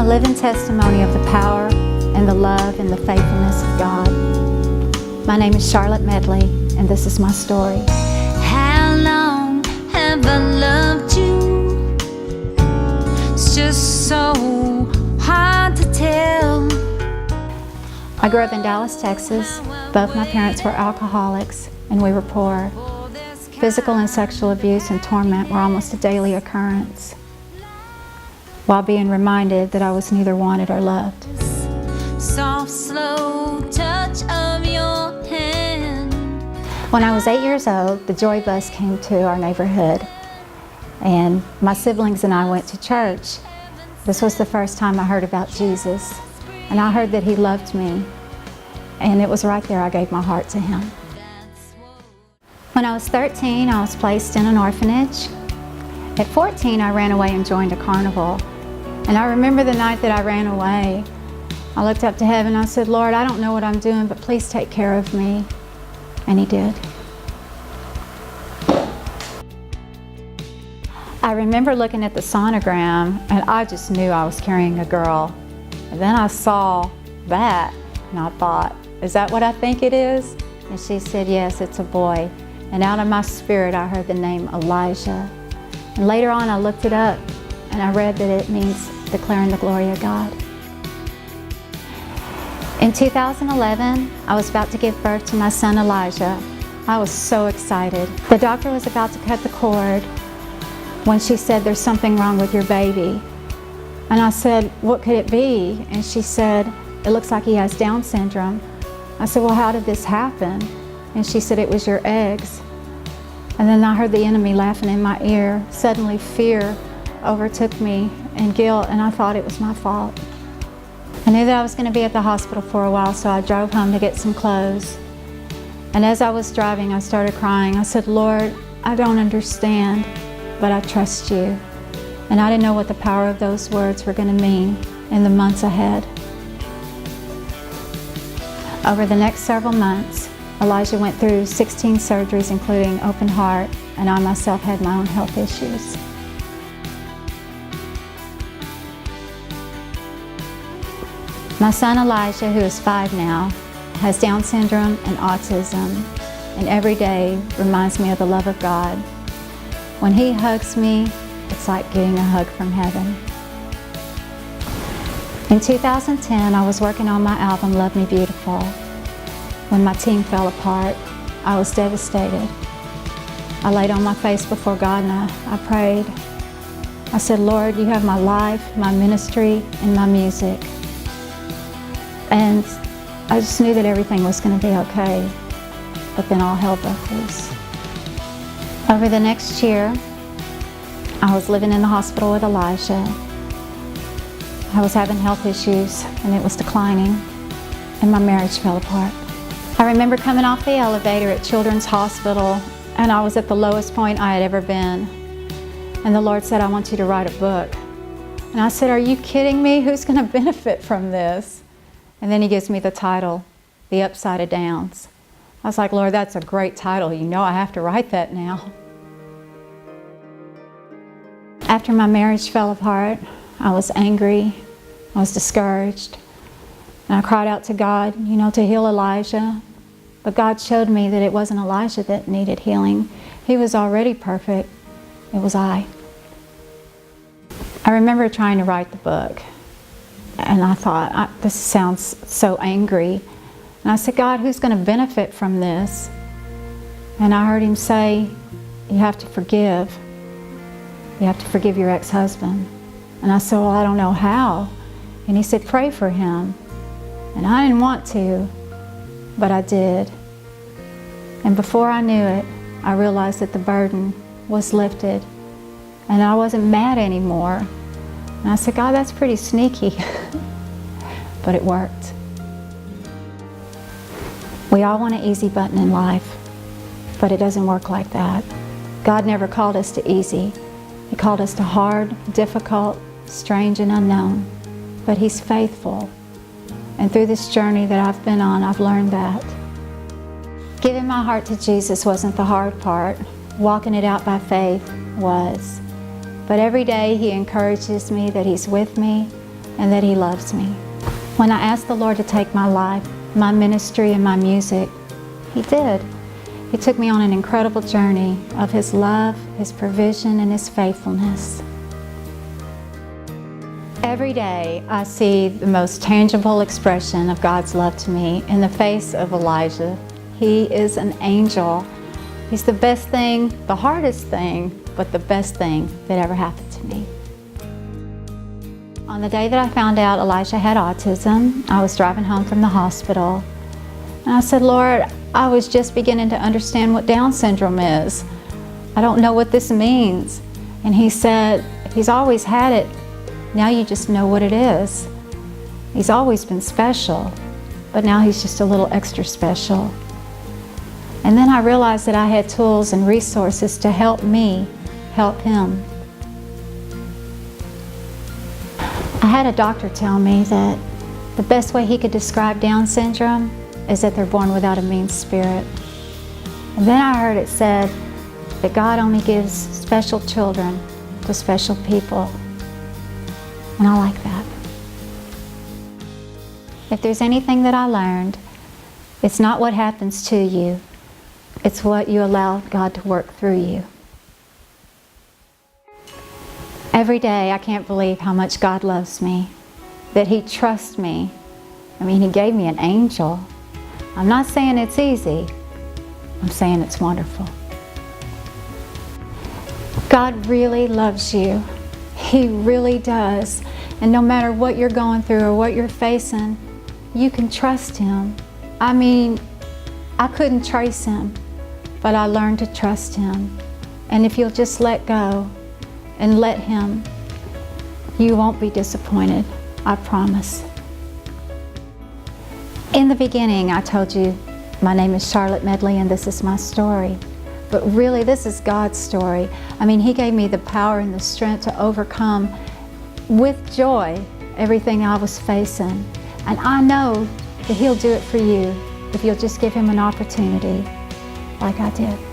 living testimony of the power and the love and the faithfulness of God. My name is Charlotte Medley, and this is my story. How long have I loved you? It's just so hard to tell. I grew up in Dallas, Texas. Both my parents were alcoholics, and we were poor. Physical and sexual abuse and torment were almost a daily occurrence, while being reminded that I was neither wanted or loved. Soft, slow touch of your hand. When I was 8 years old, the Joy Bus came to our neighborhood, and my siblings and I went to church. This was the first time I heard about Jesus, and I heard that He loved me, and it was right there I gave my heart to Him. When I was 13, I was placed in an orphanage. At 14, I ran away and joined a carnival. And I remember the night that I ran away, I looked up to heaven and I said, Lord, I don't know what I'm doing, but please take care of me. And He did. I remember looking at the sonogram and I just knew I was carrying a girl. And then I saw that and I thought, is that what I think it is? And she said, yes, it's a boy. And out of my spirit, I heard the name Elijah. And later on, I looked it up, and I read that it means declaring the glory of God. In 2011, I was about to give birth to my son Elijah. I was so excited. The doctor was about to cut the cord when she said, there's something wrong with your baby. And I said, what could it be? And she said, it looks like he has Down syndrome. I said, well, how did this happen? And she said, it was your eggs. And then I heard the enemy laughing in my ear. Suddenly fear overtook me and guilt, and I thought it was my fault. I knew that I was going to be at the hospital for a while, so I drove home to get some clothes. And as I was driving, I started crying. I said, Lord, I don't understand, but I trust you. And I didn't know what the power of those words were going to mean in the months ahead. Over the next several months, Elijah went through 16 surgeries, including open heart, and I myself had my own health issues. My son Elijah, who is 5 now, has Down syndrome and autism, and every day reminds me of the love of God. When he hugs me, it's like getting a hug from heaven. In 2010, I was working on my album, Love Me Beautiful. When my team fell apart, I was devastated. I laid on my face before God and I prayed. I said, Lord, you have my life, my ministry, and my music. And I just knew that everything was going to be okay. But then all hell broke loose. Over the next year, I was living in the hospital with Elijah. I was having health issues and it was declining, and my marriage fell apart. I remember coming off the elevator at Children's Hospital, and I was at the lowest point I had ever been. And the Lord said, I want you to write a book. And I said, are you kidding me? Who's going to benefit from this? And then He gives me the title, The Upside Downs. I was like, Lord, that's a great title. You know I have to write that now. After my marriage fell apart, I was angry, I was discouraged. And I cried out to God, to heal Elijah. But God showed me that it wasn't Elijah that needed healing. He was already perfect. It was I. I remember trying to write the book. And I thought, this sounds so angry. And I said, God, who's going to benefit from this? And I heard Him say, you have to forgive. You have to forgive your ex-husband. And I said, well, I don't know how. And He said, pray for him. And I didn't want to, but I did. And before I knew it, I realized that the burden was lifted. And I wasn't mad anymore. And I said, God, that's pretty sneaky. But it worked. We all want an easy button in life, but it doesn't work like that. God never called us to easy. He called us to hard, difficult, strange, and unknown. But He's faithful. And through this journey that I've been on, I've learned that. Giving my heart to Jesus wasn't the hard part. Walking it out by faith was. But every day He encourages me that He's with me, and that He loves me. When I asked the Lord to take my life, my ministry, and my music, He did. He took me on an incredible journey of His love, His provision, and His faithfulness. Every day I see the most tangible expression of God's love to me in the face of Elijah. He is an angel. He's the best thing, the hardest thing, but the best thing that ever happened to me. On the day that I found out Elijah had autism, I was driving home from the hospital, and I said, Lord, I was just beginning to understand what Down syndrome is. I don't know what this means. And He said, He's always had it. Now you just know what it is. He's always been special, but now He's just a little extra special. And then I realized that I had tools and resources to help me help him. I had a doctor tell me that the best way he could describe Down syndrome is that they're born without a mean spirit. And then I heard it said that God only gives special children to special people. And I like that. If there's anything that I learned, it's not what happens to you, it's what you allow God to work through you. Every day I can't believe how much God loves me, that He trusts me. I mean, He gave me an angel. I'm not saying it's easy, I'm saying it's wonderful. God really loves you. He really does. And no matter what you're going through or what you're facing, you can trust Him. I mean, I couldn't trace Him, but I learned to trust Him. And if you'll just let go and let Him, you won't be disappointed, I promise. In the beginning, I told you my name is Charlotte Medley and this is my story. But really, this is God's story. I mean, He gave me the power and the strength to overcome with joy everything I was facing. And I know that He'll do it for you if you'll just give Him an opportunity like I did.